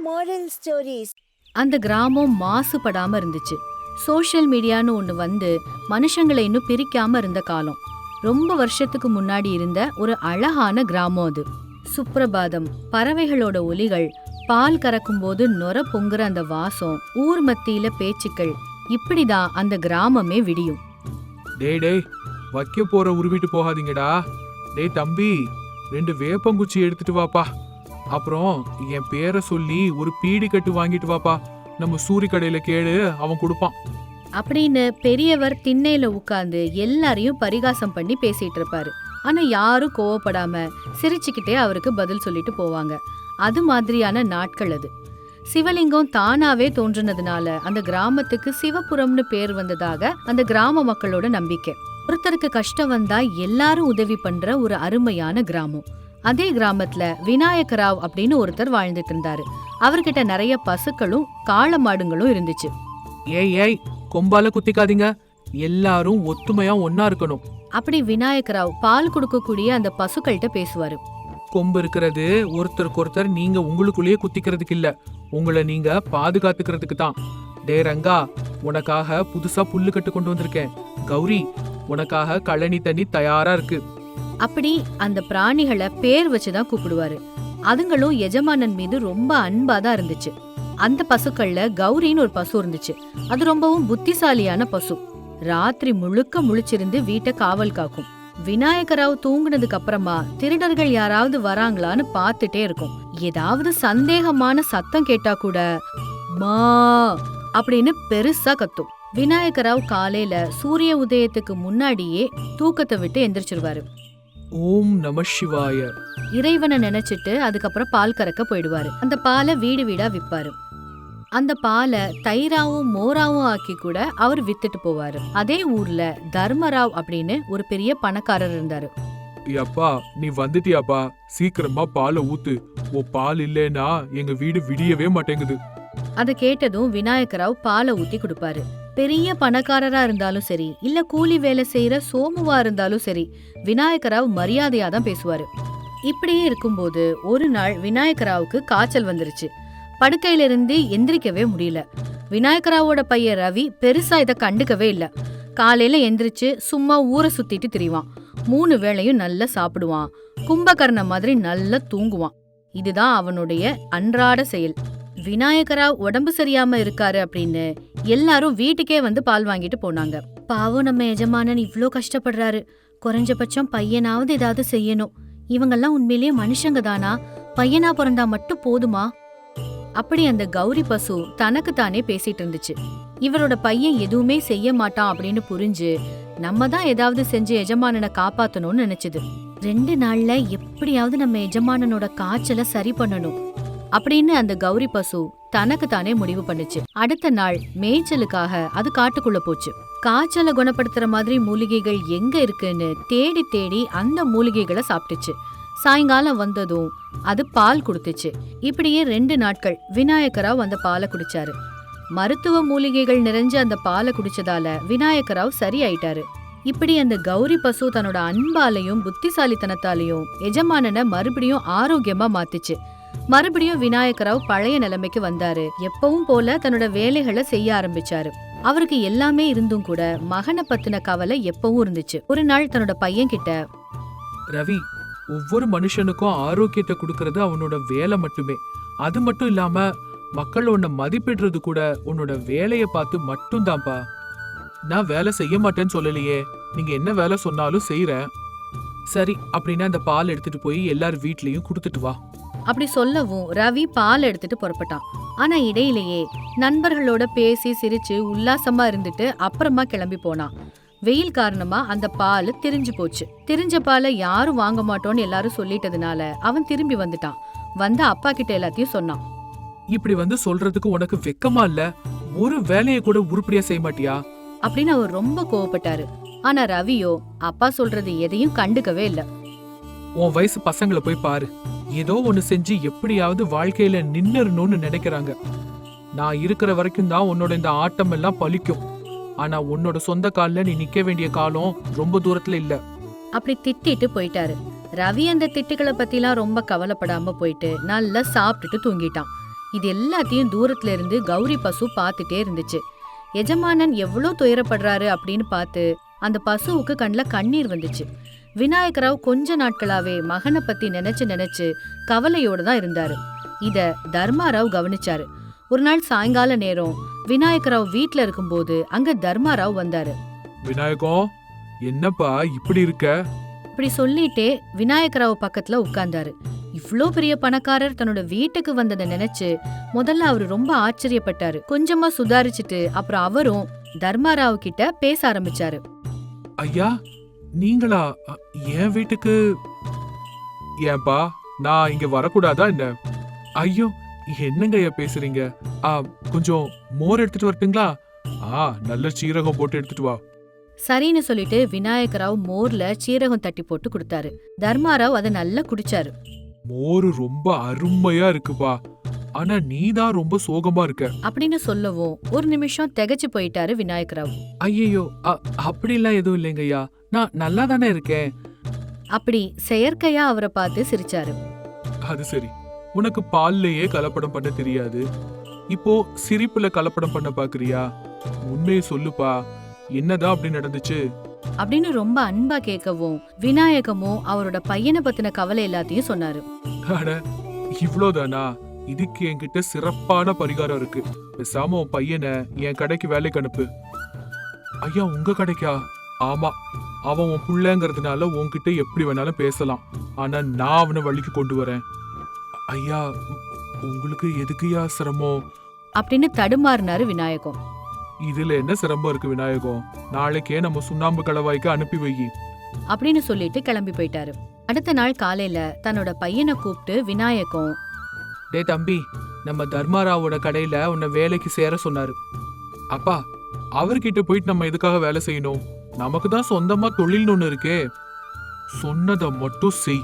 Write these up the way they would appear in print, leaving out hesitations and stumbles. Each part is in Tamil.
moral stories. அந்த கிராமம் மாசுபடாம இருந்துச்சு. சோஷியல் மீடியான்னு ஒண்ணு வந்து மனுஷங்களை இன்னும் பிரிக்காம இருந்த காலம். ரொம்ப வருஷத்துக்கு முன்னாடி இருந்த ஒரு அழகான கிராமம் அது. சுப்பிரபாதம், பறவைகளோட ஒலிகள், பால் கறக்கும் போது நொர பொங்குற அந்த வாசம், ஊர் மத்தியில பேச்சுக்கள், இப்படிதான் அந்த கிராமமே விடியும். டேய் வைக்க போற உருவிட்டு போகாதீங்கடா. டேய் தம்பி, 2 வேப்பங்குச்சி எடுத்துட்டு வாப்பா. அப்புறம் என் பேரை சொல்லி ஒரு பீடி கட்டு வாங்கிட்டு வாப்பா. நம்ம சூரி கடையில கேளு, அவன் கொடுப்பான் அப்படின்னு பெரியவர் திண்ணையில உட்கார்ந்து எல்லாரையும் பரிகாசம் பண்ணி பேசிட்டு இருப்பாரு. ஆனா யாரும் கோவப்படாம சிரிச்சுக்கிட்டே அவருக்கு பதில் சொல்லிட்டு போவாங்க. அது மாதிரியான நாட்கள் அது. சிவலிங்கம் தானாவே தோன்றுனதுனால அந்த கிராமத்துக்கு சிவபுரம்னு பேர் வந்ததாக அந்த கிராம மக்களோட நம்பிக்கை. ஒருத்தருக்கு கஷ்டம் வந்தா எல்லாரும் உதவி பண்ற ஒரு அருமையான கிராமம். அதே கிராமத்துல விநாயகராவ் அப்படின்னு ஒருத்தர் வாழ்ந்துட்டு இருந்தாரு. அவர்கிட்ட நிறைய பசுக்களும் காள மாடுங்களும் இருந்துச்சு. ஏய் கொம்பால குத்திக்காதீங்க, எல்லாரும் ஒத்துமையா ஒன்னா இருக்கணும். அப்படி விநாயகராவ் பால் கொடுக்கக்கூடிய அந்த பசுக்கள்கிட்ட பேசுவாரு. கொம்பு இருக்கிறது ஒருத்தருக்கு ஒருத்தர் நீங்க உங்களுக்குள்ளேயே குத்திக்கிறதுக்கு இல்ல, உங்களை நீங்க பாதுகாத்துக்கிறதுக்கு தான். டே ரங்கா, உனக்காக புதுசா புல்லு கட்டு கொண்டு வந்திருக்கேன். கௌரி, உனக்காக கழனி தண்ணி தயாரா இருக்கு. அப்படி அந்த பிராணிகளை பேர் வச்சுதான் கூப்பிடுவாரு. அதுங்களும் எஜமானன் மீது ரொம்ப அன்பாதான் இருந்துச்சு. அந்த பசுக்கள்ல கௌரின்னு ஒரு பசு இருந்துச்சு. அது ரொம்பவும் புத்திசாலியான பசு. ராத்திரி முழுக்க முழிச்சிருந்து வீட்டை காவல் காக்கும். விநாயகராவ் தூங்குனதுக்கு அப்புறமா திருடர்கள் யாராவது வராங்களான்னு பாத்துட்டே இருக்கும். ஏதாவது சந்தேகமான சத்தம் கேட்டா கூட மா அப்படின்னு பெருசா கத்தும். விநாயகராவ் காலையில சூரிய உதயத்துக்கு முன்னாடியே தூக்கத்தை விட்டு எந்திரிச்சிருவாரு. ஓம் நம சிவாய. இறைவனை நினைச்சிட்டு அதுக்கப்புறம் பால் கறக்க போயிடுவாரு. அந்த பாலை வீடு வீடா விற்பாரு. அந்த பாலை தயிராவும் மோராவும் ஆக்கி கூட அவர் வித்துட்டு போவாரு. அதே ஊர்ல தர்மராவ் அப்படின்னு ஒரு பெரிய பணக்காரர் இருந்தாரு. அப்பா, நீ வந்துட்டியாப்பா? சீக்கிரமா பாலை ஊத்து. ஓ, பால் இல்லேன்னா எங்க வீடு விடியவே மாட்டேங்குது. அதை கேட்டதும் விநாயகராவ் பாலை ஊத்தி கொடுப்பாரு. பெரிய பணக்காரரா இருந்தாலும் சரி, இல்ல கூலி வேலை செய்யற சோமுவா இருந்தாலும் சரி, விநாயகராவ் மரியாதையா தான் பேசுவாரு. இப்படியே இருக்கும்போது ஒரு நாள் விநாயகராவுக்கு காய்ச்சல் வந்துருச்சு. படுக்கையில இருந்து எந்திரிக்கவே முடியல. விநாயகராவோட பையன் ரவி பெருசா இதை கண்டுக்கவே இல்ல. காலையில எந்திரிச்சு சும்மா ஊரை சுத்திட்டு திரிவான். 3 வேளையும் நல்லா சாப்பிடுவான். கும்பகர்ண மாதிரி நல்லா தூங்குவான். இதுதான் அவனுடைய அன்றாட செயல். விநாயகராவ் உடம்பு சரியாம இருக்காரு அப்படின்னு எல்லாரும் வீட்டுக்கே வந்து பால் வாங்கிட்டு போனாங்க. பாவம், நம்ம எஜமானன் இவ்ளோ கஷ்டப்படுறாரு. குறைஞ்சபட்சம் பையனாவது ஏதாவது செய்யணும். இவங்கெல்லாம் உண்மையிலேயே மனுஷங்க தானா? பையனா பிறந்தா மட்டும் போதுமா? அப்படி அந்த கௌரி பசு தனக்கு தானே பேசிட்டு இருந்துச்சு. இவரோட பையன் எதுவுமே செய்ய மாட்டான் அப்படின்னு புரிஞ்சு நம்ம தான் ஏதாவது செஞ்சு எஜமானனை காப்பாத்தணும்னு நினைச்சது. 2 நாள்ல எப்படியாவது நம்ம எஜமானனோட காய்ச்சலை சரி பண்ணணும் அப்படின்னு அந்த கௌரி பசு தனக்கு தானே முடிவு பண்ணுச்சு. அடுத்த நாள் மேய்ச்சலுக்காக அது காட்டுக்குள்ள போச்சு. காய்ச்சலை குணப்படுத்துற மாதிரி மூலிகைகள் எங்க இருக்குன்னு தேடி தேடி அந்த மூலிகைகளை சாப்பிட்டுச்சு. சாயங்காலம் வந்ததும் அது பால் குடுத்துச்சு. இப்படியே 2 நாட்கள் விநாயகராவ் அந்த பாலை குடிச்சாரு. மருத்துவ மூலிகைகள் நிறைஞ்ச அந்த பாலை குடிச்சதால விநாயகராவ் சரி ஆயிட்டாரு. இப்படி அந்த கௌரி பசு தன்னோட அன்பாலையும் புத்திசாலித்தனத்தாலையும் எஜமானனை மறுபடியும் ஆரோக்கியமா மாத்துச்சு. மறுபடியும் விநாயகராவ் பழைய நிலைமைக்கு வந்தாரு. எப்பவும் போல தன்னோட வேலைகளை செய்ய ஆரம்பிச்சாரு. அவருக்கு எல்லாமே இருந்தும் கூட மகனை பத்தின கவலை எப்பவும் இருந்துச்சு. ஒரு நாள் தன்னோட பையன் கிட்ட, ரவி, ஒவ்வொரு மனுஷனுக்கும் ஆரோக்கியத்தை கொடுக்கறது அவனோட வேலை மட்டுமே. அது மட்டும் இல்லாம மக்கள் உன்னை மதிப்பிடுறது கூட உன்னோட வேலையை பார்த்து மட்டும்தான்ப்பா. நான் வேலை செய்ய மாட்டேன்னு சொல்லலையே, நீங்க என்ன வேலை சொன்னாலும் செய்யறேன். சரி, அப்படின்னா அந்த பால் எடுத்துட்டு போய் எல்லார் வீட்லயும் கொடுத்துட்டு வா. அப்படி சொல்லவும் ரவி பால் எடுத்துட்டு புறப்பட்டான். ஆனா இடையிலேயே நண்பர்களோட பேசி சிரிச்சு உல்லாசமா இருந்துட்டு அப்புறமா கிளம்பி போனான். வெயில் காரணமா அந்த பால் திரிஞ்சு போச்சு. திரிஞ்ச பாலை யாரும் வாங்க மாட்டோம்னு எல்லாரும் சொல்லிட்டதுனால அவன் திரும்பி வந்துட்டான். வந்து அப்பா கிட்ட எல்லாத்தையும் சொன்னான். இப்படி வந்து சொல்றதுக்கு உனக்கு வெக்கமா இல்ல? ஒரு வேலையை கூட உருப்படியா செய்ய மாட்டியா அப்படின்னு அவர் ரொம்ப கோவப்பட்டாரு. ஆனா ரவியோ அப்பா சொல்றது எதையும் கண்டுக்கவே இல்ல. உன் வயசு பசங்களை போய் பாரு, ஏதோ ஒண்ணு செஞ்சு எப்படியாவது வாழ்க்கையில நின்னுறணும்னு நினைக்கிறாங்க. நான் இருக்கிற வரைக்கும் தான் உன்னோட இந்த ஆட்டம் எல்லாம் பலிக்கும். ஆனா உன்னோட சொந்த கால்ல நீ நிக்க வேண்டிய காலம் ரொம்ப தூரத்துல இல்ல. அப்படி திட்டிட்டு போயிட்டாரு. ரவி அந்த திட்டுகளை பத்திலாம் ரொம்ப கவலைப்படாம போயிட்டு நல்லா சாப்பிட்டுட்டு தூங்கிட்டான். இது எல்லாத்தையும் தூரத்துல இருந்து கௌரி பசு பார்த்துட்டே இருந்துச்சு. எஜமானன் எவ்வளோ துயரப்படுறாரு அப்படின்னு பார்த்து அந்த பசுவுக்கு கண்ணுல கண்ணீர் வந்துச்சு. விநாயகராவ் கொஞ்ச நாட்களாவே மகனை பத்தி நினைச்சு நினைச்சு கவலையோட தான் இருந்தாரு. இத தர்மாராவ் கவனிச்சாரு. ஒரு நாள் சாயங்கால நேரம் விநாயகராவ் வீட்ல இருக்கும்போது அங்க தர்மாராவ் வந்தாரு. விநாயகம், என்னப்பா இப்படி இருக்க? இப்படி சொல்லிட்டே விநாயகராவ் பக்கத்துல உட்கார்ந்தாரு. இவ்ளோ பெரிய பணக்காரர் தன்னோட வீட்டுக்கு வந்ததை நினைச்சு முதல்ல அவரு ரொம்ப ஆச்சரியப்பட்டாரு. கொஞ்சமா சுதாரிச்சுட்டு அப்புறம் அவரும் தர்மாராவ் கிட்ட பேச ஆரம்பிச்சாரு. ஐயா, நீங்களா என் வீட்டுக்கு? ஏன்பா, நான் இங்க வரக்கூடாதா என்ன? ஐயோ, என்னங்க ஐயா பேசுறீங்க? கொஞ்சம் மோர் எடுத்துட்டு வரட்டுங்களா? நல்ல சீரகம் போட்டு எடுத்துட்டு வா. சரின்னு சொல்லிட்டு விநாயகராவ் மோர்ல சீரகம் தட்டி போட்டு கொடுத்தாரு. தர்மாராவ் அதை நல்லா குடிச்சாரு. மோரு ரொம்ப அருமையா இருக்குப்பா. ஆனா நீதான் ரொம்ப சோகமா இருக்க அப்படின்னு சொல்லவும் ஒரு நிமிஷம் திகைச்சு போயிட்டாரு விநாயகராவ். ஐயோ, அப்படிலாம் எதுவும் இல்லைங்க ஐயா, நான் நல்லா தானே இருக்கேன். அப்படி செயற்கையா அவரை பார்த்து சிரிச்சாரு. அது சரி, உனக்கு பால்லயே கலப்படம் பண்ண தெரியாது, இப்போ சிரிப்புல கலப்படம் பண்ண பாக்குறியா? உண்மையை சொல்லுப்பா, என்னதான் அப்படி நடந்துச்சு அப்படின்னு ரொம்ப அன்பா கேட்கவும் விநாயகமும் அவரோட பையனை பத்தின கவலை எல்லாத்தையும் சொன்னாரு. அட, இவ்ளோதானா? இதுக்கு என்கிட்ட சிறப்பான பரிகாரம் இருக்கு. பேசாம உன் பையனை என் கடைக்கு வேலைக்கு அனுப்பு. ஐயா, உங்க கடைக்கா? ஆமா, அவன் உன் புள்ளங்கிறதுனால உன்கிட்ட எப்படி வேணாலும் பேசலாம். ஆனா நான் அவனை வழிக்கு கொண்டு வரேன். ஐயா, உங்களுக்கு எதுக்குயா சிரமம்? அப்படின்னு தடுமாறினாரு விநாயகம். இதுல என்ன சிரமம் இருக்கு விநாயகம்? நாளைக்கே நம்ம சுண்ணாம்பு கலவாய்க்கு அனுப்பி வை அப்படின்னு சொல்லிட்டு கிளம்பி போயிட்டாரு. அடுத்த நாள் காலையில தன்னோட பையனை கூப்பிட்டு விநாயகம், டே தம்பி, நம்ம தர்மாராவோட கடையில உன்னை வேலைக்கு சேர சொன்னாரு. அப்பா, அவர்கிட்ட போயிட்டு நம்ம எதுக்காக வேலை செய்யணும்? நமக்கு தான் சொந்தமா தொழில்னு ஒண்ணு இருக்கே, சொன்னதை மட்டும் செய்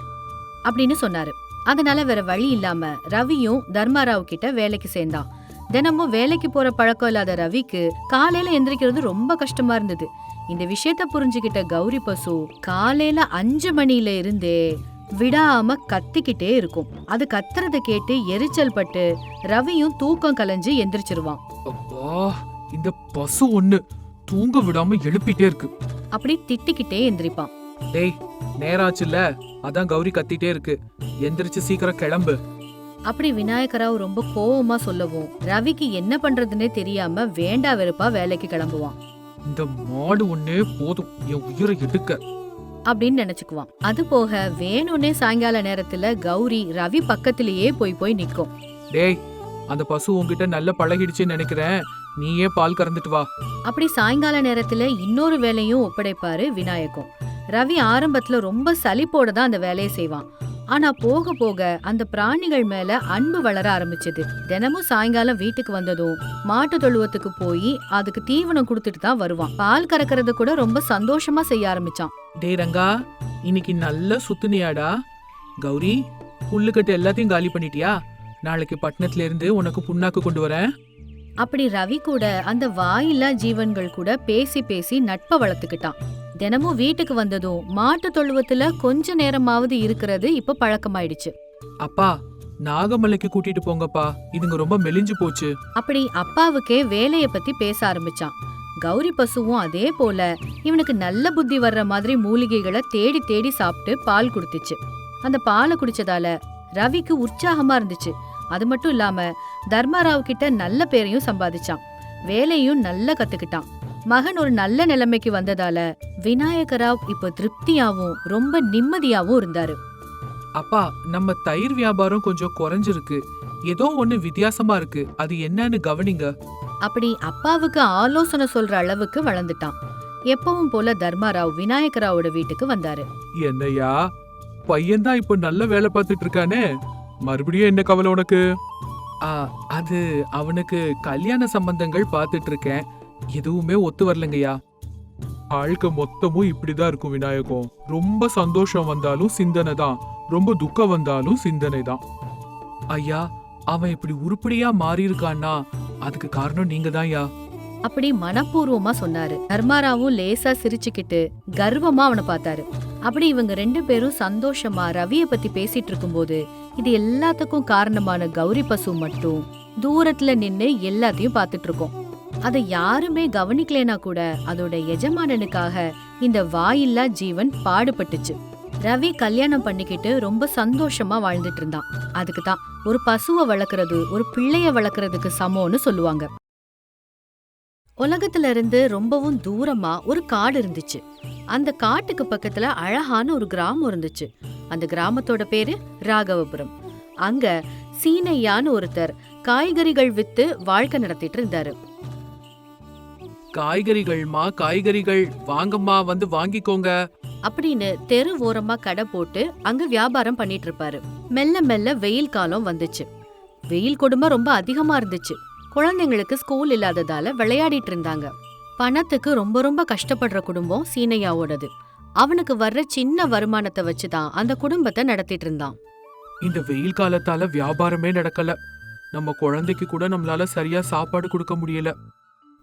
அப்படின்னு சொன்னாரு. அதனால வேற வழி இல்லாம ரவியும் தர்மாராவ் கிட்ட வேலைக்கு சேர்ந்தான். தினமும் வேலைக்கு போற பழக்கம் இல்லாத ரவிக்கு காலையில எந்திரிக்கிறது ரொம்ப கஷ்டமா இருந்தது. இந்த விஷயத்த புரிஞ்சுகிட்ட கௌரி பசு காலையில 5 மணில இருந்தே விடாம கத்திக்கிட்டே இருக்கும். அது கத்துறத கேட்டு எரிச்சல் பட்டு ரவியும் தூக்கம் கலைஞ்சு எந்திரிச்சிருவான். அப்பா, இந்த பசு ஒண்ணு தூங்க விடாம எழுப்பிட்டே இருக்கு. அப்படி திட்டிக்கிட்டே எந்திரிப்பான். டேய், நேராச்சுல்ல, அதான் கௌரி கத்திட்டே இருக்கு, எந்திரிச்சு சீக்கிரம் கிளம்பு. அப்படி விநாயகராவ் ரொம்ப கோவமா சொல்லவும் ரவிக்கு என்ன பண்றதுன்னே தெரியாம வேண்டா வெறுப்பா வேலைக்கு கிளம்புவான். இந்த மாடு ஒண்ணே போதும் என் உயிரை எடுக்க அப்படின்னு நினைச்சுக்குவான். அது போக வேணும்னே சாயங்கால நேரத்துல கௌரி ரவி பக்கத்திலேயே போய் நிக்கும். டேய், அந்த பசு உன்கிட்ட நல்ல பழகிடுச்சுன்னு நினைக்கிறேன், நீயே பால் கறந்துட்டு வா. அப்படி சாயங்கால நேரத்துல இன்னொரு வேலையும் ஒப்படைப்பாரு விநாயகம். ரவி ஆரம்பத்துல ரொம்ப சலிப்போட தான் அந்த வேலையை செய்வான். ஆனா போக போக அந்த பிராணிகள் மேல அன்பு வளர ஆரம்பிச்சது. தினமும் சாயங்காலம் வீட்டுக்கு வந்ததும் மாட்டு தொழுவத்துக்கு போய் அதுக்கு தீவனம் கொடுத்துட்டு தான் வருவான். பால் கறக்கறத கூட ரொம்ப சந்தோஷமா செய்ய ஆரம்பிச்சான். டேய் ரங்கா, இன்னைக்கு நல்ல சுத்துனியாடா. கௌரி, புல்லுக்கட்டு எல்லாத்தையும் காலி பண்ணிட்டியா? நாளைக்கு பட்டணத்துல இருந்து உனக்கு புண்ணாக்கு கொண்டு வரேன். அப்படி ரவி கூட அந்த வாயில்லா ஜீவன்கள் கூட பேசி பேசி நட்பை வளர்த்துக்கிட்டான். தினமும் வீட்டுக்கு வந்ததும் மாட்டு தொழுவத்துல கொஞ்ச நேரமாவது இருக்கிறது இப்ப பழக்கமாயிடுச்சு. அப்பா, நாகமலைக்கு கூட்டிட்டு போங்கப்பா, இதுங்க ரொம்ப மெலிஞ்சு போச்சு. அப்படி அப்பாவுக்கே வேலைய பத்தி பேச ஆரம்பிச்சான். கௌரி பசுவும் அதே போல இவனுக்கு நல்ல புத்தி வர்ற மாதிரி மூலிகைகளை தேடி தேடி சாப்பிட்டு பால் குடுத்துச்சு. அந்த பாலை குடிச்சதால ரவிக்கு உற்சாகமா இருந்துச்சு. அது மட்டும் இல்லாம தர்மாராவ் கிட்ட நல்ல பேரையும் சம்பாதிச்சான். வேலையும் நல்லா கத்துக்கிட்டான். மகன் ஒரு நல்ல நிலைமைக்கு வந்ததால விநாயகராவ் இப்ப திருப்தியாவும் ரொம்ப நிம்மதியாவும் இருந்தாரு. அப்பா, நம்ம தயிர் வியாபாரம் கொஞ்சம் குறைஞ்சிருக்கு, ஏதோ ஒண்ணு வித்தியாசமா இருக்கு, அது என்னன்னு கவனிங்க. அப்படி அப்பாவுக்கு ஆலோசனை சொல்ற அளவுக்கு வளர்ந்துட்டான். எப்பவும் போல தர்மாராவ் விநாயகராவோட வீட்டுக்கு வந்தாரு. என்னையா, பையன்தான் இப்ப நல்ல வேலை பார்த்துட்டு இருக்கானே, மறுபடியும் என்ன கவலை உனக்கு? அது அவனுக்கு கல்யாண சம்பந்தங்கள் பார்த்துட்டு இருக்கேன், எதுவுமே ஒத்து வரலங்கய்யா. வாழ்க்கை மொத்தமும் இப்படிதான் இருக்கும் விநாயகம். ரொம்ப சந்தோஷம் வந்தாலும் சிந்தனை தான், ரொம்ப துக்கம் வந்தாலும் சிந்தனை தான். ஐயா, அவன் இப்படி உருப்படியா மாறி இருக்கான்னா அதுக்கு காரணம் நீங்க தான் ஐயா. அப்படி மனப்பூர்வமா சொன்னாரு. தர்மாராவும் லேசா சிரிச்சுக்கிட்டு கர்வமா அவனை பார்த்தாரு. அப்படி இவங்க 2 பேரும் சந்தோஷமா ரவிய பத்தி பேசிட்டு இருக்கும்போது இது எல்லாத்துக்கும் காரணமான கௌரி பசு மட்டும் தூரத்துல நின்னு எல்லாத்தையும் பார்த்துட்டு இருக்கோம். அதை யாருமே கவனிக்கலைனா கூட அதோட எஜமானனுக்காக இந்த வாயில்லா ஜீவன் பாடுபட்டுச்சு. ரவி கல்யாணம் பண்ணிக்கிட்டு ரொம்ப சந்தோஷமா வாழ்ந்துட்டு இருந்தான். அதுக்கு தான் ஒரு பசுவை வளர்க்கறது ஒரு பிள்ளைய வளர்க்கறதுக்கு சமம்னு சொல்லுவாங்க. உலகத்துல இருந்து ரொம்பவும் தூரமா ஒரு காடு இருந்துச்சு. அந்த காட்டுக்கு பக்கத்துல அழகான ஒரு கிராமம் இருந்துச்சு. அந்த கிராமத்தோட பேரு ராகவபுரம். அங்க சீனையான்னு ஒருத்தர் காய்கறிகள் வித்து வாழ்க்கை நடத்திட்டு இருந்தாரு. காய்கறிகள்மா, காய்கறிகள் வாங்கம்மா, வந்து வாங்கிக்கோங்க அப்படின்னு தெரு ஓரமா கடை போட்டு அங்க வியாபாரம் பண்ணிட்டு இருப்பாரு. மெல்ல மெல்ல வெயில் காலம் வந்துச்சு. வெயில் கொடுமை ரொம்ப அதிகமா இருந்துச்சு. குழந்தைங்களுக்கு ஸ்கூல் இல்லாததால விளையாடிட்டு இருந்தாங்க. பணத்துக்கு ரொம்ப ரொம்ப கஷ்டப்படுற குடும்பம் சீனையாவோடது. அவனுக்கு வர்ற சின்ன வருமானத்தை வச்சுதான் அந்த குடும்பத்தை நடத்திட்டு இருந்தான். இந்த வெயில் காலத்தால வியாபாரமே நடக்கல. நம்ம குழந்தைக்கு கூட நம்மளால சரியா சாப்பாடு கொடுக்க முடியல.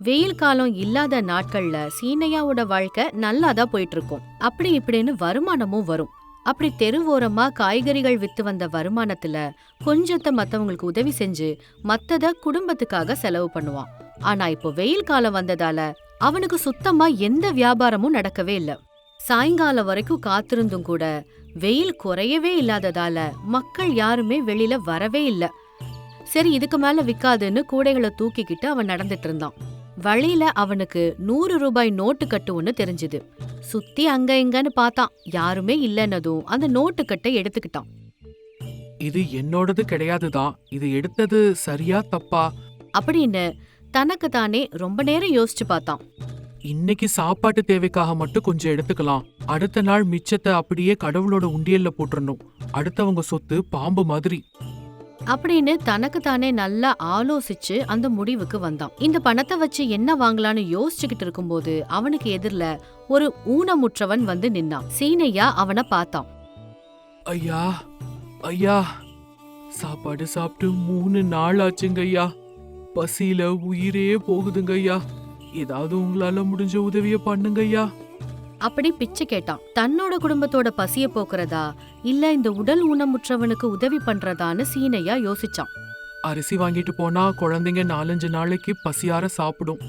வெயில் காலம் இல்லாத நாட்கள்ல சீனையாவோட வாழ்க்கை நல்லாதான் போயிட்டு இருக்கும். அப்படி இப்படின்னு வருமானமும் வரும். அப்படி தெருவோரமா காய்கறிகள் வித்து வந்த வருமானத்துல கொஞ்சத்தை மத்தவங்களுக்கு உதவி செஞ்சு மத்தத குடும்பத்துக்காக செலவு பண்ணுவான். ஆனா இப்போ வெயில் காலம் வந்ததால அவனுக்கு சுத்தமா எந்த வியாபாரமும் நடக்கவே இல்ல. சாயங்காலம் வரைக்கும் காத்திருந்தும் கூட வெயில் குறையவே இல்லாததால மக்கள் யாருமே வெளியில வரவே இல்ல. சரி, இதுக்கு மேல விக்காதுன்னு கூடைகளை தூக்கிக்கிட்டு அவன் நடந்துட்டு இருந்தான். வழியில அவனுக்கு 100 ரூபாய் நோட்டு கட்டு ஒண்ணு தெரிஞ்சுது. சுத்தி அங்க இங்கன்னு பார்த்தான். யாருமே இல்லன்னதும் அந்த நோட்டு கட்டை எடுத்துக்கிட்டான். இது என்னோடது கிடையாதுதான். இது எடுத்தது சரியா தப்பா அப்படின்னு தனக்கு தானே ரொம்ப நேரம் யோசிச்சு பார்த்தான். இன்னைக்கு சாப்பாட்டு தேவைக்காக மட்டும் கொஞ்சம் எடுத்துக்கலாம். அடுத்த நாள் மிச்சத்தை அப்படியே கடவுளோட உண்டியல்ல போட்டுறணும். அடுத்தவங்க சொத்து பாம்பு மாதிரி அப்படின்னு தனக்கு தானே நல்லா ஆலோசிச்சு அந்த முடிவுக்கு வந்தான். இந்த பணத்தை வச்சு என்ன வாங்கலான்னு யோசிச்சுக்கிட்டு இருக்கும்போது அவனுக்கு எதிரில ஒரு ஊனமுற்றவன் வந்து நின்னான். சீனையா அவனை பார்த்தான். ஐயா, ஐயா, சாப்பாடு சாப்பிட்டு 3 நாள் ஆச்சுங்க ஐயா. பசியில உயிரே போகுதுங்க ஐயா. ஏதாவது உங்களால முடிஞ்ச உதவிய பண்ணுங்க ஐயா. அப்படி பிச்சை கேட்டான். தன்னோட குடும்பத்தோட பசிய போக்குறதா இல்ல இந்த உடல் ஊனமுற்றவனுக்கு உதவி பண்றதான்னு சீனையா யோசிச்சான். அரிசி வாங்கிட்டு போனா குழந்தைங்க 4-5 நாளைக்கு பசியார சாப்பிடும்.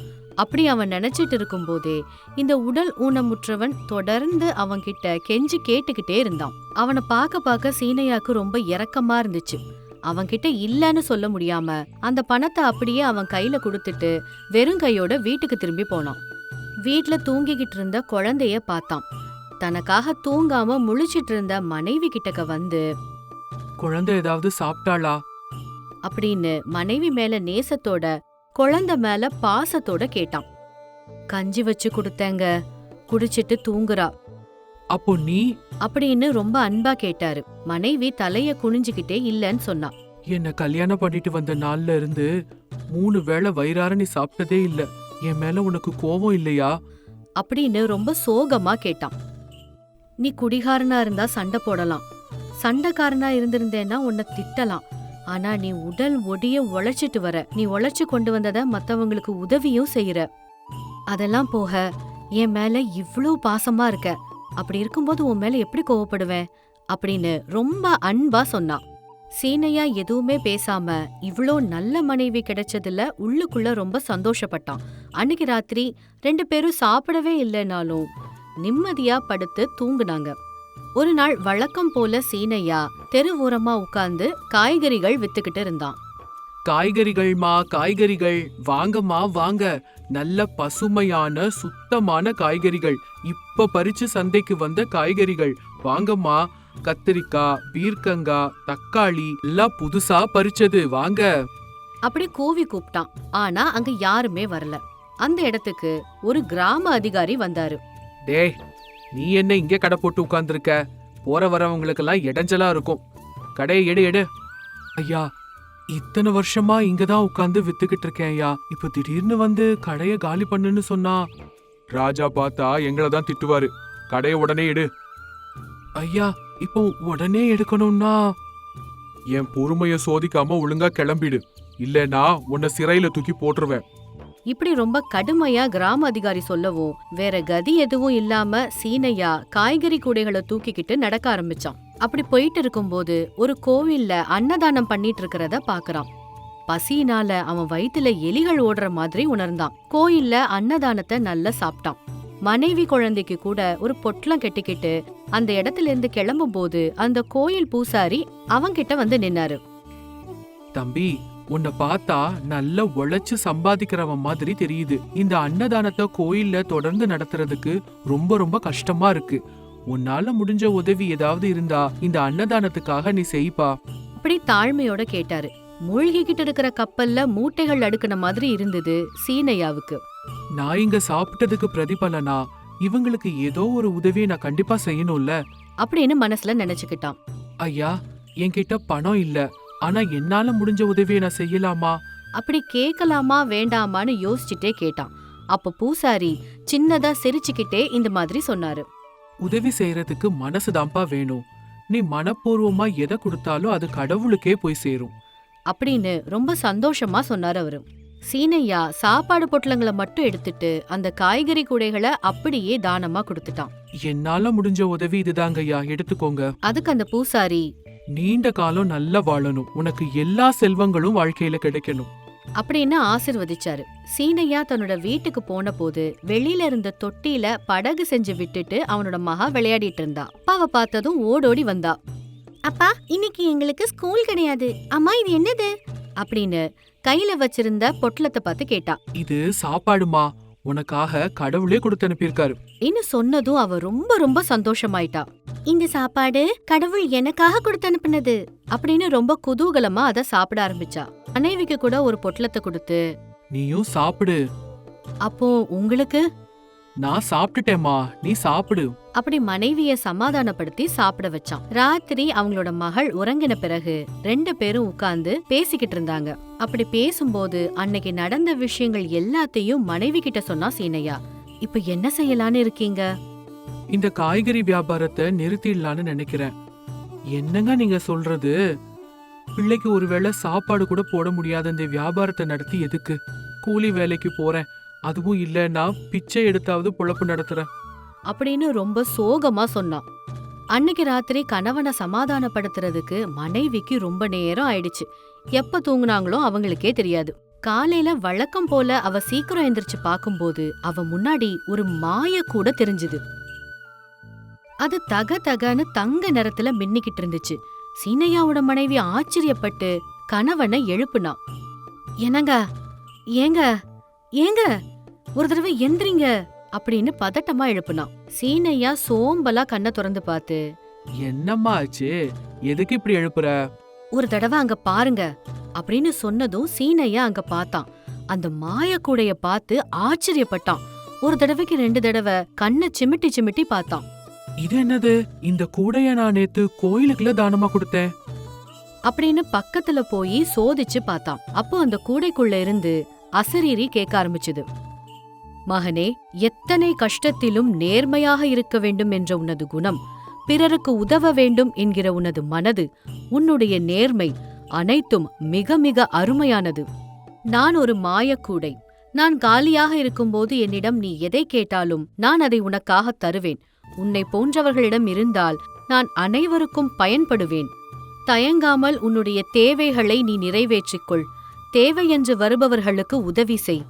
அப்படி அவன் நினைச்சிட்டு இருக்கும் போதே இந்த உடல் ஊனமுற்றவன் தொடர்ந்து அவன்கிட்ட கெஞ்சி கேட்டுக்கிட்டே இருந்தான். அவனை பார்க்க சீனையாக்கு ரொம்ப இரக்கமா இருந்துச்சு. அவன்கிட்ட இல்லன்னு சொல்ல முடியாம அந்த பணத்தை அப்படியே அவன் கையில கொடுத்துட்டு வெறும் கையோட வீட்டுக்கு திரும்பி போனான். வீட்ல தூங்கிக்கிட்டு இருந்த குழந்தைய பார்த்தான். தனக்காக தூங்காம முழிச்சிட்டு இருந்த மனைவி கிட்டக்க வந்து, குழந்தை ஏதாவது சாப்பிட்டாளா அப்படின்னு மனைவி மேல நேசத்தோட குழந்தை மேல பாசத்தோட கேட்டான். கஞ்சி வச்சு கொடுத்தேங்க, குடிச்சிட்டு தூங்குறா. அப்போ நீ அப்படின்னு ரொம்ப அன்பா கேட்டாரு. மனைவி தலைய குனிஞ்சுக்கிட்டே இல்லன்னு சொன்னா. என்ன கல்யாணம் பண்ணிட்டு வந்த நாள்ல இருந்து 3 வேளை வயிறார நீ சாப்பிட்டதே இல்ல. என் மேல உனக்கு கோபம் இல்லையா அப்படின்னு ரொம்ப சோகமா கேட்டான். நீ குடிகாரனா இருந்தா சண்டை போடலாம், சண்டைக்காரனா இருந்திருந்தேன்னா உன்னை திட்டலாம். ஆனா நீ உடல் ஒடிய உழைச்சிட்டு வர, நீ உழைச்சு கொண்டு வந்தத மத்தவங்களுக்கு உதவியும் செய்யற. அதெல்லாம் போக என் மேல இவ்ளோ பாசமா இருக்க. அப்படி இருக்கும்போது உன் மேல எப்படி கோவப்படுவேன் அப்படின்னு ரொம்ப அன்பா சொன்னான். சீனையா எதுவுமே பேசாம இவ்ளோ நல்ல மனைவி கிடைச்சதுல உள்ளுக்குள்ள ரொம்ப சந்தோஷப்பட்டான். அன்னைக்கு ராத்திரி 2 பேரும் சாப்பிடவே இல்லைனாலும் நிம்மதியா படுத்து தூங்குனாங்க. ஒரு நாள் வழக்கம் போல சீனையா தெரு ஓரமா உட்கார்ந்து காய்கறிகள் வித்துக்கிட்டு இருந்தான். காய்கறிகள்மா, காய்கறிகள் வாங்கம்மா வாங்க. நல்ல பசுமையான சுத்தமான காய்கறிகள், இப்ப பறிச்சு சந்தைக்கு வந்த காய்கறிகள் வாங்கம்மா. கத்திரிக்காய், பீர்க்கங்காய், தக்காளி எல்லாம் புதுசா பறிச்சது வாங்க. அப்படி கூவி கூப்பிட்டான். ஆனா அங்க யாருமே வரல. அந்த இடத்துக்கு ஒரு கிராம அதிகாரி வந்தாரு. டேய், நீ என்ன இங்க கடை போட்டு உட்கார்ந்துருக்க? போற வரவங்களுக்கெல்லாம் இடைஞ்சலா இருக்கும். கடையை எடு எடு. ஐயா, இத்தனை வருஷமா இங்கதான் உட்கார்ந்து வித்துக்கிட்டு இருக்கேன் ஐயா. இப்ப திடீர்னு வந்து கடைய காலி பண்ணுன்னு சொன்னா ராஜா பார்த்தா எங்களை தான் திட்டுவாரு. கடையை உடனே எடு. ஐயா, இப்போ உடனே எடுக்கணும்னா என் பொறுமைய சோதிக்காம ஒழுங்கா கிளம்பிடு. இல்லனா உன்னை சிறையில தூக்கி போட்டுருவேன். இப்படி ரொம்ப கடுமையா கிராம அதிகாரி சொல்லவும் வேற கதி எதுவும் இல்லாம சீனையா காய்கறி கூடைகளை தூக்கிக்கிட்டு நடக்க ஆரம்பிச்சான். அப்படி போயிட்டு இருக்கும்போது ஒரு கோவில்ல அன்னதானம் பண்ணிட்டு இருக்கிறத பாக்குறான். பசியினால அவன் வயித்துல எலிகள் ஓடுற மாதிரி உணர்ந்தான். கோயில்ல அன்னதானத்தை நல்லா சாப்பிட்டான். மனைவி குழந்தைக்கு கூட ஒரு பொட்டலம் கட்டிக்கிட்டு அந்த இடத்துல இருந்து கிளம்பும் போது அந்த கோயில் பூசாரி அவன்கிட்ட வந்து நின்னாரு. தம்பி, உன்னை பார்த்தா நல்லா உழைச்சு சம்பாதிக்கிறவன் மாதிரி தெரியுது. இந்த அன்னதானத்தை கோயில்ல தொடர்ந்து நடத்துறதுக்கு ரொம்ப ரொம்ப கஷ்டமா இருக்கு. உன்னால முடிஞ்ச உதவி ஏதாவது இருந்தா இந்த அன்னதானத்துக்காக நீ செய்ப்பா. அப்படி தாழ்மையோட கேட்டாரு. மூழ்கிக்கிட்டு இருக்கிற கப்பல்ல மூட்டைகள் அடுக்கின மாதிரி இருந்தது சீனையாவுக்கு. நான் இங்க சாப்பிட்டதுக்கு பிரதிபலனா இவங்களுக்கு ஏதோ ஒரு உதவியை நான் கண்டிப்பா செய்யணும்ல அப்படின்னு மனசுல நினைச்சுக்கிட்டான். ஐயா, என்கிட்ட பணம் இல்ல, ஆனா என்னால முடிஞ்ச உதவியை நான் செய்யலாமா? அப்படி கேட்கலாமா வேண்டாமான்னு யோசிச்சுட்டே கேட்டான். அப்ப பூசாரி சின்னதா சிரிச்சுக்கிட்டே இந்த மாதிரி சொன்னாரு. உதவி செய்யறதுக்கு மனசுதான்ப்பா வேணும். நீ மனப்பூர்வமா எதை கொடுத்தாலும் அது கடவுளுக்கே போய் சேரும் அப்படின்னு ரொம்ப சந்தோஷமா சொன்னாரு அவரு. சீனையா சாப்பாடு பொட்டலங்களை மட்டும் எடுத்துட்டு அந்த காய்கறி கூடைகளை அப்படியே தானமா கொடுத்துட்டான். என்னால முடிஞ்ச உதவி இதுதாங்கய்யா, எடுத்துக்கோங்க. அதுக்கு அந்த பூசாரி, நீண்ட காலம் நல்லா வாழணும், உனக்கு எல்லா செல்வங்களும் வாழ்க்கையில கிடைக்கணும் அப்படின்னு ஆசிர்வதிச்சாரு. சீனையா தன்னோட வீட்டுக்கு போன போது வெளியில இருந்த தொட்டியில படகு செஞ்சு விட்டுட்டு அவனோட மகா விளையாடிட்டு இருந்தா. அப்பாவை பார்த்ததும் ஓடோடி வந்தா. அப்பா, இன்னைக்கு எங்களுக்கு ஸ்கூல் கிடையாது. அம்மா, இது என்னது அப்படின்னு கையில வச்சிருந்த பொட்டலத்தை பார்த்து கேட்டா. இது சாப்பாடுமா, உனக்காக கடவுளே கொடுத்து அனுப்பியிருக்காரு. இன்னும் சொன்னதும் அவ ரொம்ப ரொம்ப சந்தோஷமாயிட்டா. இந்த சாப்பாடு கடவுள் எனக்காக கொடுத்து அனுப்புனது அப்படின்னு ரொம்ப குதூகலமா அத சாப்பிட ஆரம்பிச்சா. மனைவிக்கு கூட ஒரு பொட்டலத்தை கொடுத்து, நீயும் சாப்பிடு. அப்போ உங்களுக்கு? நான் சாப்பிட்டுட்டேமா, நீ சாப்பிடு. அப்படி மனைவிய சமாதானப்படுத்தி சாப்பிட வச்சான். ராத்திரி அவங்களோட மகள் உறங்கின பிறகு 2 பேரும் உட்கார்ந்து பேசிக்கிட்டு இருந்தாங்க. அப்படி பேசும்போது அன்னைக்கு நடந்த விஷயங்கள் எல்லாத்தையும் மனைவி கிட்ட சொன்னா சீனையா. இப்ப என்ன செய்யலான்னு இருக்கீங்க? இந்த காய்கறி வியாபாரத்தை நிறுத்திடலான்னு நினைக்கிறேன். என்னங்க நீங்க சொல்றது? பிள்ளைக்கு ஒருவேளை சாப்பாடு கூட போட முடியாத இந்த வியாபாரத்தை நடத்தி எதுக்கு? கூலி வேலைக்கு போறேன், அதுவும் இல்லன்னா பிச்சை எடுத்தாவது பொழப்பு நடத்துறேன் அப்படின்னு ரொம்ப சோகமா சொன்னான். அன்னைக்கு ராத்திரி கணவனை சமாதானப்படுத்துறதுக்கு மனைவிக்கு ரொம்ப நேரம் ஆயிடுச்சு. எப்ப தூங்குனாங்களோ அவங்களுக்கே தெரியாது. காலையில வழக்கம் போல அவ சீக்கிரம் எந்திரிச்சு பாக்கும்போது அவ முன்னாடி ஒரு மாய கூட தெரிஞ்சுது. அது தக தகன்னு தங்க நிறத்துல மின்னிக்கிட்டு இருந்துச்சு. சீனையாவோட மனைவி ஆச்சரியப்பட்டு கணவனை எழுப்புனா. என்னங்க, ஏங்க ஏங்க ஒரு தடவை எந்திரிங்க அப்படின்னு பதட்டமா எழுப்புனான். சீனையா சோம்பலா கண்ணை திறந்து பார்த்து, என்னம்மா ஆச்சு, எதுக்கு இப்படி எழுப்புற? ஒரு தடவை அங்க பாருங்க அப்படின்னு சொன்னதும் சீனையா அங்க பார்த்தான். அந்த மாய கூடைய பார்த்து ஆச்சரியப்பட்டான். ஒரு தடவைக்கு 2 தடவை கண்ணை சிமிட்டி சிமிட்டி பார்த்தான். இது என்னது? இந்த கூடைய நான் நேத்து கோயிலுக்குள்ள தானமா கொடுத்தேன் அப்படின்னு பக்கத்துல போய் சோதிச்சு பார்த்தான். அப்போ அந்த கூடைக்குள்ள இருந்து அசரீரி கேட்க ஆரம்பிச்சுது. மகனே, எத்தனை கஷ்டத்திலும் நேர்மையாக இருக்க வேண்டும் என்ற உனது குணம், பிறருக்கு உதவ வேண்டும் என்கிற உனது மனது, உன்னுடைய நேர்மை அனைத்தும் மிக மிக அருமையானது. நான் ஒரு மாயக்கூடை. நான் காலியாக இருக்கும்போது என்னிடம் நீ எதை கேட்டாலும் நான் அதை உனக்காக தருவேன். உன்னை போன்றவர்களிடம் இருந்தால் நான் அனைவருக்கும் பயன்படுவேன். தயங்காமல் உன்னுடைய தேவைகளை நீ நிறைவேற்றிக்கொள். தேவையென்று வருபவர்களுக்கு உதவி செய்.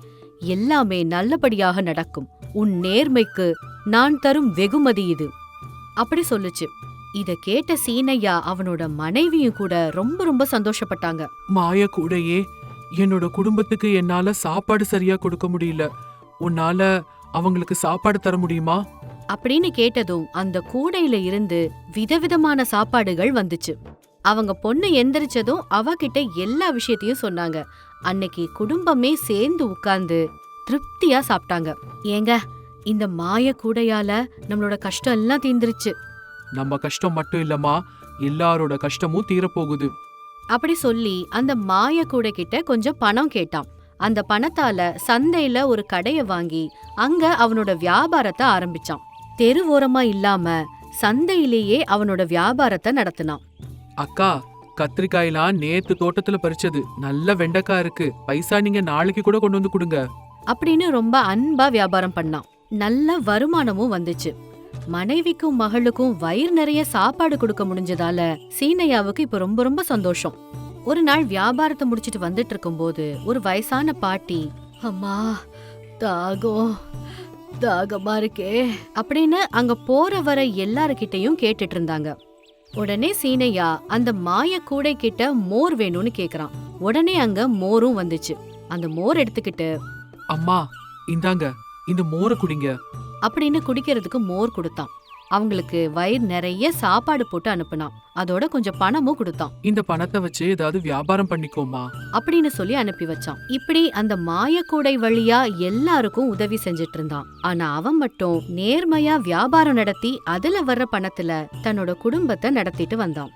எல்லாமே நல்லபடியாக நடக்கும். உன் நேர்மைக்கு நான் தரும் வெகுமதி இது அப்படி சொல்லுச்சு. இத கேட்ட சீனையா அவனோட மனைவியும் கூட ரொம்ப ரொம்ப சந்தோஷப்பட்டாங்க. மாய கூடையே, என்னோட குடும்பத்துக்கு என்னால சாப்பாடு சரியா கொடுக்க முடியல, உன்னால அவங்களுக்கு சாப்பாடு தர முடியுமா அப்படின்னு கேட்டதும் அந்த கூடையில இருந்து விதவிதமான சாப்பாடுகள் வந்துச்சு. அவங்க பொண்ணு எந்திரிச்சதும் அவகிட்ட எல்லா விஷயத்தையும் சொன்னாங்க. அன்னைக்கு குடும்பமே சேர்ந்து உட்கார்ந்து திருப்தியா சாப்பிட்டாங்க. ஏங்க, இந்த மாய கூடையால நம்மளோட கஷ்டம் எல்லாம் தீந்துருச்சு. நம்ம கஷ்டம் மட்டும் இல்லம்மா, எல்லாரோட கஷ்டமும் தீரப்போகுது அப்படி சொல்லி அந்த மாய கூடை கிட்ட கொஞ்சம் பணம் கேட்டான். அந்த பணத்தால சந்தையில ஒரு கடைய வாங்கி அங்க அவனோட வியாபாரத்தை ஆரம்பிச்சான். தெருவோரமா இல்லாம சந்தையிலேயே அவனோட வியாபாரத்தை நடத்தினான். அக்கா, கத்திரிக்காயெல்லாம் நேத்து தோட்டத்துல பறிச்சது, நல்ல வெண்டைக்காய் இருக்கு, பைசா நீங்க நாளைக்கு கூட கொண்டு வந்து கொடுங்க. அப்படின்னு ரொம்ப அன்பா வியாபாரம் பண்ணான். நல்ல வருமானமும் வந்துச்சு. மனைவிக்கும் மகளுக்கும் வயிறு நிறைய சாப்பாடு கொடுக்க முடிஞ்சதால சீனையாவுக்கு இப்ப ரொம்ப ரொம்ப சந்தோஷம். ஒரு நாள் வியாபாரத்தை முடிச்சிட்டு வந்துட்டு இருக்கும்போது ஒரு வயசான பாட்டி, அம்மா தாகம் தாகமா இருக்கே அப்படின்னு அங்க போற வர எல்லாருக்கிட்டையும் கேட்டுட்டு இருந்தாங்க. உடனே சீனையா அந்த மாய கூடை கிட்ட மோர் வேணும்னு கேக்குறான். உடனே அங்க மோரும் வந்துச்சு. அந்த மோர் எடுத்துக்கிட்டு, அம்மா இந்தாங்க, இந்த மோரை குடிங்க. அப்படின்னு குடிக்கிறதுக்கு மோர் கொடுத்தான். அவங்களுக்கு வயிறு நிறைய சாப்பாடு போட்டு அனுப்புனான். அதோட கொஞ்சம் பணமும் கொடுத்தான். இந்த பணத்தை வச்சு ஏதாவது வியாபாரம் பண்ணிக்கோமா அப்படின்னு சொல்லி அனுப்பி வச்சான். இப்படி அந்த மாயக்கூடை வழியா எல்லாருக்கும் உதவி செஞ்சிட்டு இருந்தான். ஆனா அவன் மட்டும் நேர்மையா வியாபாரம் நடத்தி அதுல வர்ற பணத்துல தன்னோட குடும்பத்தை நடத்திட்டு வந்தான்.